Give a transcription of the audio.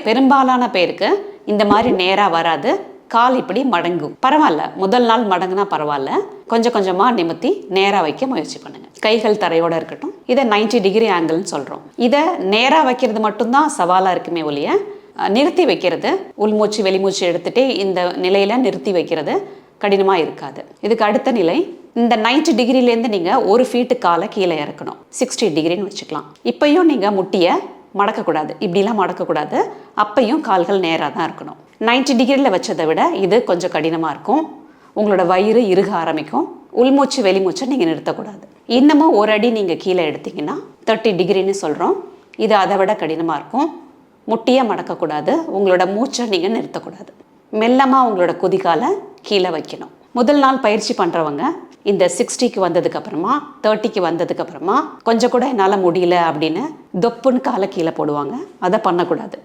பெரும்பாலான பேருக்கு இந்த மாதிரி நேராக வராது. கால் இப்படி மடங்கும். பரவாயில்ல, முதல் நாள் மடங்குனா பரவாயில்ல. கொஞ்சம் கொஞ்சமாக நிமித்தி நேராக வைக்க முயற்சி பண்ணுங்க. கைகள் தரையோடு இருக்கட்டும். இதை 90 டிகிரி ஆங்கிள்னு சொல்கிறோம். இதை நேராக வைக்கிறது மட்டும்தான் சவாலாக இருக்குமே ஒழிய, நிறுத்தி வைக்கிறது, உள்மூச்சு வெளிமூச்சு எடுத்துகிட்டே இந்த நிலையில் நிறுத்தி வைக்கிறது கடினமாக இருக்காது. இதுக்கு அடுத்த நிலை, இந்த 90 டிகிரிலேருந்து நீங்கள் 1 ஃபீட்டு காலை கீழே இறக்கணும். 60 டிகிரின்னு வச்சுக்கலாம். இப்பையும் நீங்கள் முட்டியை மடக்கக்கூடாது, இப்படிலாம் மடக்கக்கூடாது. அப்பையும் கால்கள் நேராக தான் இருக்கணும். 90 டிகிரியில் வச்சதை விட இது கொஞ்சம் கடினமாக இருக்கும். உங்களோட வயிறு இறுக ஆரம்பிக்கும். உள்மூச்சு வெளிமூச்சை நீங்கள் நிறுத்தக்கூடாது. இன்னமும் ஒரு அடி நீங்கள் கீழே எடுத்தீங்கன்னா 30 டிகிரின்னு சொல்கிறோம். இது அதை விட கடினமாக இருக்கும். முட்டியை மடக்கக்கூடாது. உங்களோட மூச்சை நீங்கள் நிறுத்தக்கூடாது. மெல்லமாக உங்களோட குதிகாலை கீழே வைக்கணும். முதல் நாள் பயிற்சி பண்ணுறவங்க இந்த 60க்கு வந்ததுக்கப்புறமா 30க்கு வந்ததுக்கப்புறமா கொஞ்சம் கூட என்னால் முடியல அப்படின்னு தொப்புன்னு காலை கீழே போடுவாங்க. அதை பண்ணக்கூடாது.